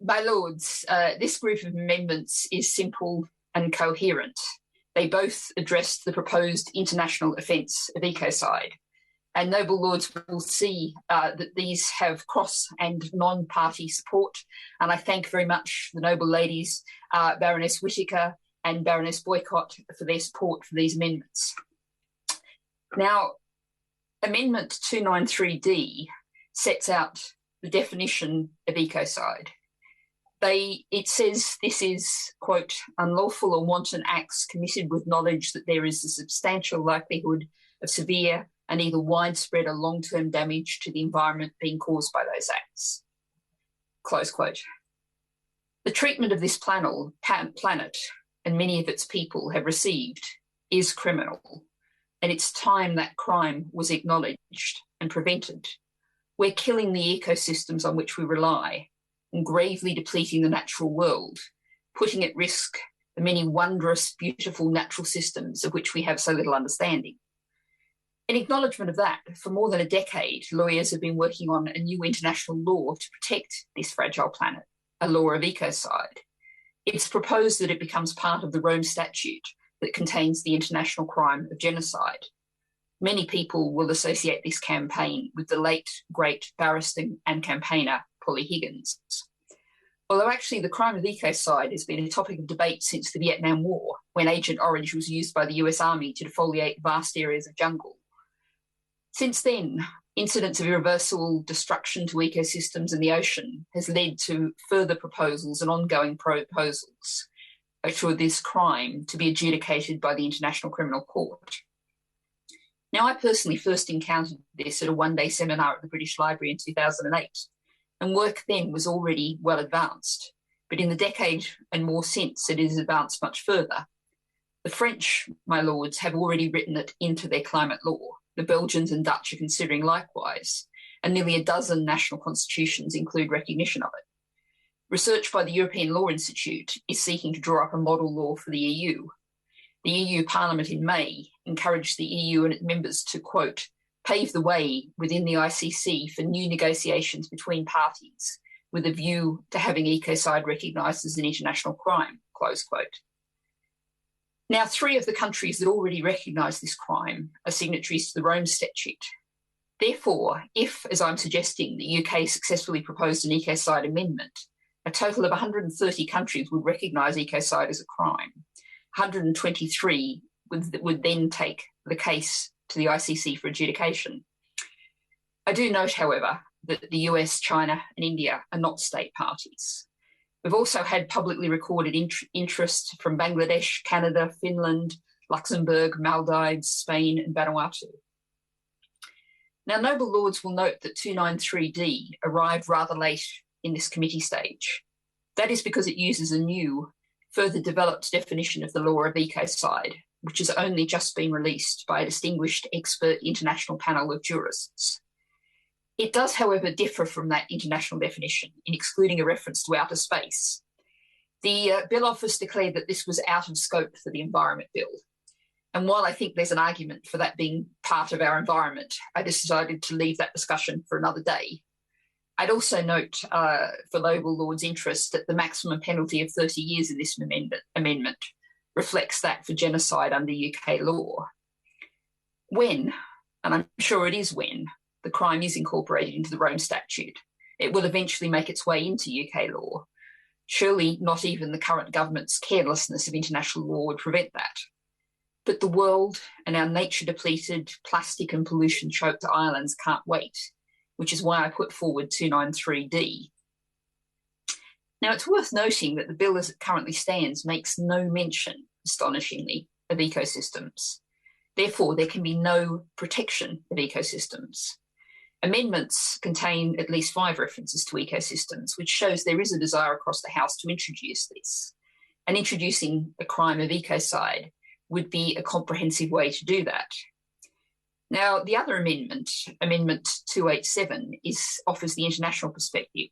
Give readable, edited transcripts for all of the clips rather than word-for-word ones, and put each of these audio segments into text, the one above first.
My Lords, this group of amendments is simple and coherent. They both address the proposed international offence of ecocide. And noble Lords will see that these have cross and non-party support. And I thank very much the noble ladies, Baroness Whittaker and Baroness Boycott, for their support for these amendments. Now, Amendment 293D sets out the definition of ecocide. It says this is, quote, unlawful or wanton acts committed with knowledge that there is a substantial likelihood of severe and either widespread or long-term damage to the environment being caused by those acts, close quote. The treatment of this planet and many of its people have received is criminal, and it's time that crime was acknowledged and prevented. We're killing the ecosystems on which we rely and gravely depleting the natural world, putting at risk the many wondrous, beautiful natural systems of which we have so little understanding. In acknowledgement of that, for more than a decade, lawyers have been working on a new international law to protect this fragile planet, a law of ecocide. It's proposed that it becomes part of the Rome Statute that contains the international crime of genocide. Many people will associate this campaign with the late, great barrister and campaigner, Polly Higgins. Although actually the crime of ecocide has been a topic of debate since the Vietnam War, when Agent Orange was used by the US Army to defoliate vast areas of jungle. Since then, incidents of irreversible destruction to ecosystems and the ocean has led to further proposals and ongoing proposals for this crime to be adjudicated by the International Criminal Court. Now, I personally first encountered this at a one-day seminar at the British Library in 2008, and work then was already well advanced. But in the decade and more since, it has advanced much further. The French, my lords, have already written it into their climate law. The Belgians and Dutch are considering likewise, and nearly a dozen national constitutions include recognition of it. Research by the European Law Institute is seeking to draw up a model law for the EU. The EU Parliament in May encouraged the EU and its members to, quote, pave the way within the ICC for new negotiations between parties with a view to having ecocide recognised as an international crime, close quote. Now, 3 of the countries that already recognise this crime are signatories to the Rome Statute. Therefore, if, as I'm suggesting, the UK successfully proposed an ecocide amendment, a total of 130 countries would recognise ecocide as a crime. 123 would then take the case to the ICC for adjudication. I do note, however, that the US, China and India are not state parties. We've also had publicly recorded interest from Bangladesh, Canada, Finland, Luxembourg, Maldives, Spain and Vanuatu. Now, noble lords will note that 293D arrived rather late in this committee stage. That is because it uses a new, further developed definition of the law of ecocide, which has only just been released by a distinguished expert international panel of jurists. It does, however, differ from that international definition in excluding a reference to outer space. The Bill Office declared that this was out of scope for the Environment Bill. And while I think there's an argument for that being part of our environment, I decided to leave that discussion for another day. I'd also note, for noble lords' interest, that the maximum penalty of 30 years in this amendment reflects that for genocide under UK law. When, and I'm sure it is when, the crime is incorporated into the Rome Statute, it will eventually make its way into UK law. Surely not even the current government's carelessness of international law would prevent that. But the world and our nature-depleted, plastic and pollution-choked islands can't wait, which is why I put forward 293D. Now, it's worth noting that the bill as it currently stands makes no mention, astonishingly, of ecosystems. Therefore, there can be no protection of ecosystems. Amendments contain at least 5 references to ecosystems, which shows there is a desire across the House to introduce this. And introducing a crime of ecocide would be a comprehensive way to do that. Now, the other amendment, Amendment 287, offers the international perspective.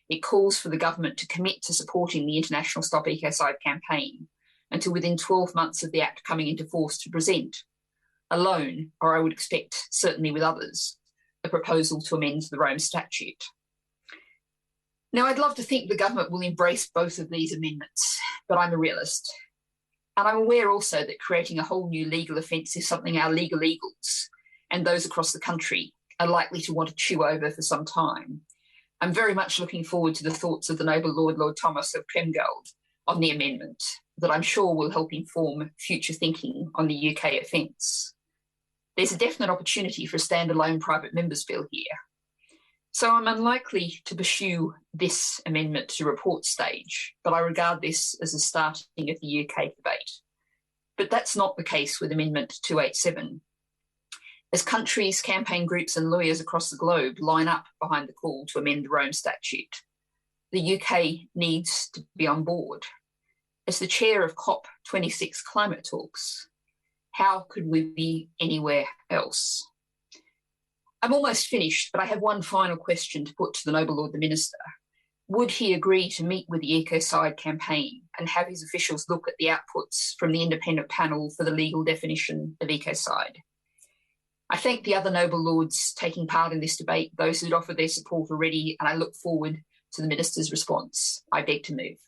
It calls for the government to commit to supporting the international Stop Ecocide campaign until within 12 months of the Act coming into force to present, alone, or I would expect certainly with others, a proposal to amend the Rome Statute. Now, I'd love to think the government will embrace both of these amendments, but I'm a realist. And I'm aware also that creating a whole new legal offence is something our legal eagles and those across the country are likely to want to chew over for some time. I'm very much looking forward to the thoughts of the noble Lord Thomas of Tremgold on the amendment that I'm sure will help inform future thinking on the UK offence. There's a definite opportunity for a standalone private members bill here. So I'm unlikely to pursue this amendment to report stage, but I regard this as a starting of the UK debate. But that's not the case with Amendment 287. As countries, campaign groups and lawyers across the globe line up behind the call to amend the Rome Statute, the UK needs to be on board. As the chair of COP26 climate talks, how could we be anywhere else? I'm almost finished, but I have one final question to put to the noble Lord the Minister. Would he agree to meet with the Ecocide campaign and have his officials look at the outputs from the independent panel for the legal definition of ecocide? I thank the other noble lords taking part in this debate, those who'd offered their support already, and I look forward to the Minister's response. I beg to move.